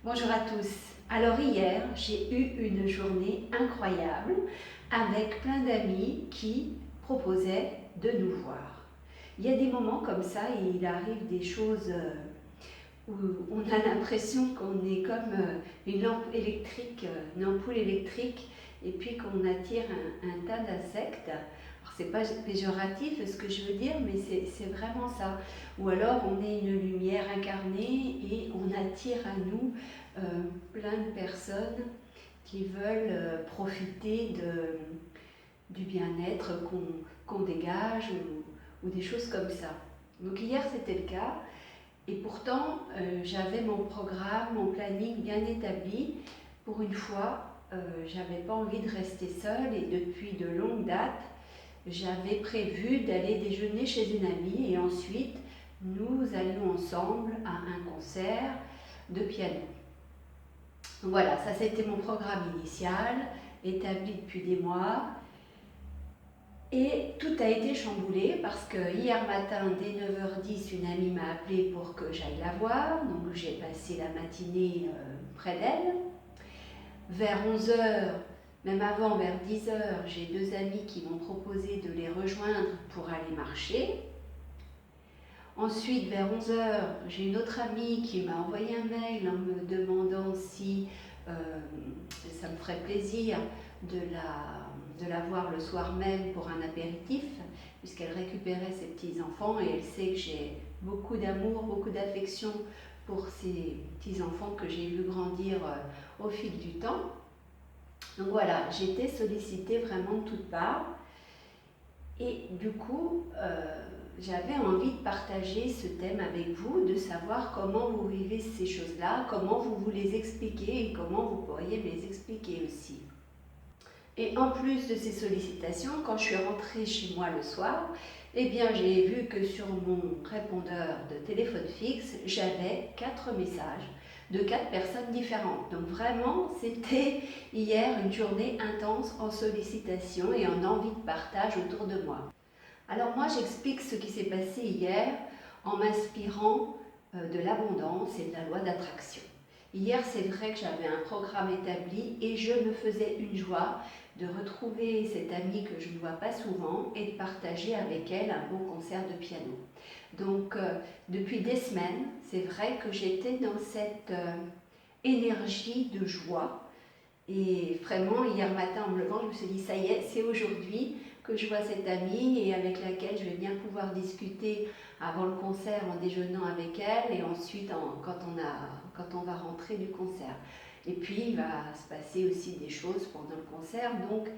Bonjour à tous. Alors hier, j'ai eu une journée incroyable avec plein d'amis qui proposaient de nous voir. Il y a des moments comme ça et il arrive des choses où on a l'impression qu'on est comme une lampe électrique, une ampoule électrique, et puis qu'on attire un tas d'insectes. Alors c'est pas péjoratif ce que je veux dire, mais c'est vraiment ça. Ou alors on est une lumière incarnée et on attire à nous plein de personnes qui veulent profiter du bien-être qu'on dégage ou des choses comme ça. Donc hier c'était le cas. Et pourtant, j'avais mon programme, mon planning bien établi. Pour une fois, j'avais pas envie de rester seule et depuis de longues dates, j'avais prévu d'aller déjeuner chez une amie et ensuite nous allions ensemble à un concert de piano. Donc voilà, ça c'était mon programme initial, établi depuis des mois. Et tout a été chamboulé parce que hier matin, dès 9h10, une amie m'a appelé pour que j'aille la voir. Donc j'ai passé la matinée près d'elle. Vers 11h, même avant, vers 10h, j'ai deux amis qui m'ont proposé de les rejoindre pour aller marcher. Ensuite, vers 11h, j'ai une autre amie qui m'a envoyé un mail en me demandant si ça me ferait plaisir de la voir le soir même pour un apéritif, puisqu'elle récupérait ses petits-enfants et elle sait que j'ai beaucoup d'amour, beaucoup d'affection pour ces petits-enfants que j'ai vu grandir au fil du temps. Donc voilà, j'étais sollicitée vraiment de toutes parts et du coup, j'avais envie de partager ce thème avec vous, de savoir comment vous vivez ces choses-là, comment vous les expliquez et comment vous pourriez me les expliquer aussi. Et en plus de ces sollicitations, quand je suis rentrée chez moi le soir, eh bien j'ai vu que sur mon répondeur de téléphone fixe, j'avais 4 messages de 4 personnes différentes. Donc vraiment, c'était hier une journée intense en sollicitation et en envie de partage autour de moi. Alors moi, j'explique ce qui s'est passé hier en m'inspirant de l'abondance et de la loi d'attraction. Hier, c'est vrai que j'avais un programme établi et je me faisais une joie de retrouver cette amie que je ne vois pas souvent et de partager avec elle un beau concert de piano. Donc, depuis des semaines, c'est vrai que j'étais dans cette énergie de joie. Et vraiment, hier matin, en me levant, je me suis dit, ça y est, c'est aujourd'hui que je vois cette amie et avec laquelle je vais bien pouvoir discuter avant le concert en déjeunant avec elle et ensuite quand on va rentrer du concert. Et puis, il va se passer aussi des choses pendant le concert. Donc,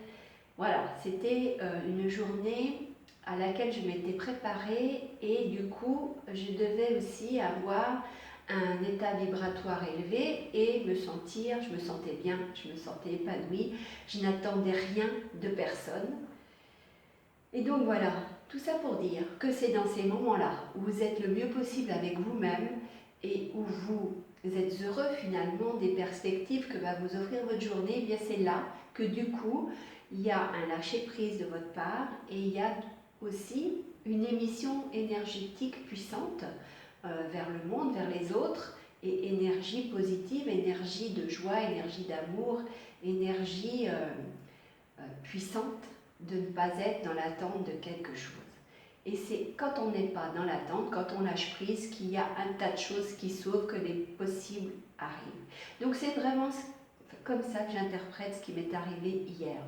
voilà, c'était une journée à laquelle je m'étais préparée et du coup, je devais aussi avoir un état vibratoire élevé et je me sentais bien, je me sentais épanouie, je n'attendais rien de personne. Et donc voilà, tout ça pour dire que c'est dans ces moments-là où vous êtes le mieux possible avec vous-même et où vous êtes heureux finalement des perspectives que va vous offrir votre journée, eh bien c'est là que du coup, il y a un lâcher-prise de votre part et il y a aussi une émission énergétique puissante vers le monde, vers les autres, et énergie positive, énergie de joie, énergie d'amour, énergie puissante de ne pas être dans l'attente de quelque chose. Et c'est quand on n'est pas dans l'attente, quand on lâche prise, qu'il y a un tas de choses qui s'ouvrent, que les possibles arrivent. Donc c'est vraiment comme ça que j'interprète ce qui m'est arrivé hier.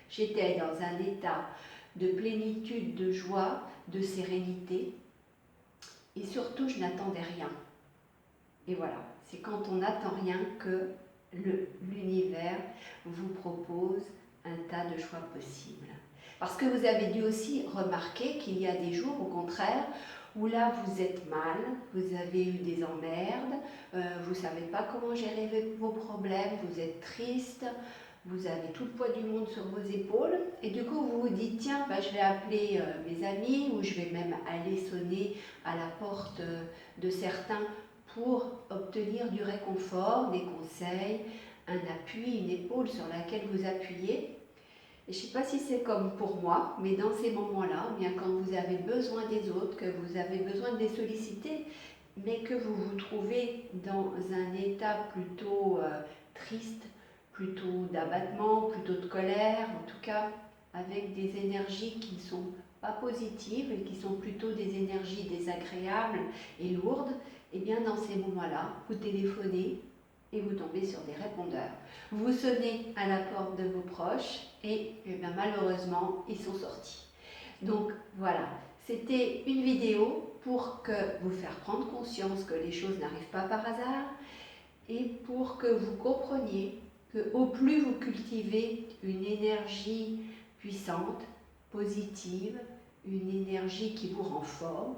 J'étais dans un état de plénitude, de joie, de sérénité, et surtout je n'attendais rien. Et voilà, c'est quand on n'attend rien que l'univers vous propose un tas de choix possibles. Parce que vous avez dû aussi remarquer qu'il y a des jours, au contraire, où là vous êtes mal, vous avez eu des emmerdes, vous ne savez pas comment gérer vos problèmes, vous êtes triste, vous avez tout le poids du monde sur vos épaules, et du coup vous vous dites, tiens, je vais appeler mes amis, ou je vais même aller sonner à la porte de certains pour obtenir du réconfort, des conseils, un appui, une épaule sur laquelle vous appuyez. Et je ne sais pas si c'est comme pour moi, mais dans ces moments-là, bien quand vous avez besoin des autres, que vous avez besoin de les solliciter, mais que vous vous trouvez dans un état plutôt triste, plutôt d'abattement, plutôt de colère, en tout cas avec des énergies qui ne sont pas positives et qui sont plutôt des énergies désagréables et lourdes, et bien dans ces moments-là, vous téléphonez et vous tombez sur des répondeurs. Vous sonnez à la porte de vos proches et bien, malheureusement, ils sont sortis. Donc voilà, c'était une vidéo pour vous faire prendre conscience que les choses n'arrivent pas par hasard et pour que vous compreniez que au plus vous cultivez une énergie puissante, positive, une énergie qui vous rend fort,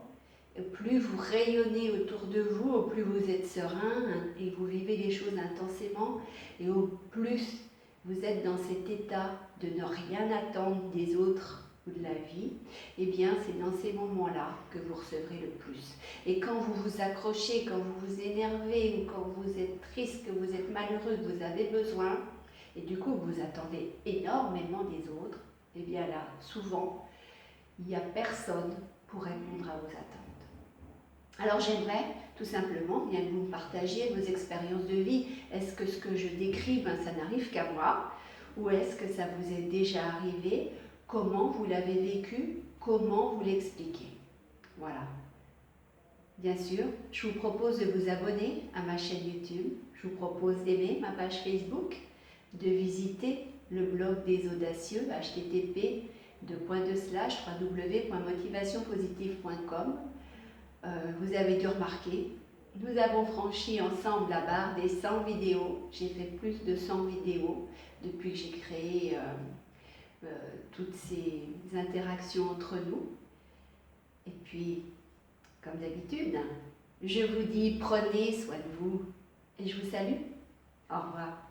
plus vous rayonnez autour de vous, au plus vous êtes serein et vous vivez les choses intensément, et au plus vous êtes dans cet état de ne rien attendre des autres ou de la vie, eh bien c'est dans ces moments-là que vous recevrez le plus. Et quand vous vous accrochez, quand vous vous énervez, ou quand vous êtes triste, que vous êtes malheureux, que vous avez besoin, et du coup vous attendez énormément des autres, eh bien là, souvent, il n'y a personne pour répondre à vos attentes. Alors j'aimerais tout simplement bien que vous me partagiez vos expériences de vie. Est-ce que ce que je décris, ça n'arrive qu'à moi? Ou est-ce que ça vous est déjà arrivé? Comment vous l'avez vécu? Comment vous l'expliquez? Voilà. Bien sûr, je vous propose de vous abonner à ma chaîne YouTube. Je vous propose d'aimer ma page Facebook, de visiter le blog des audacieux, http://www.motivationpositive.com. Vous avez dû remarquer, nous avons franchi ensemble la barre des 100 vidéos. J'ai fait plus de 100 vidéos depuis que j'ai créé toutes ces interactions entre nous. Et puis, comme d'habitude, je vous dis prenez soin de vous et je vous salue. Au revoir.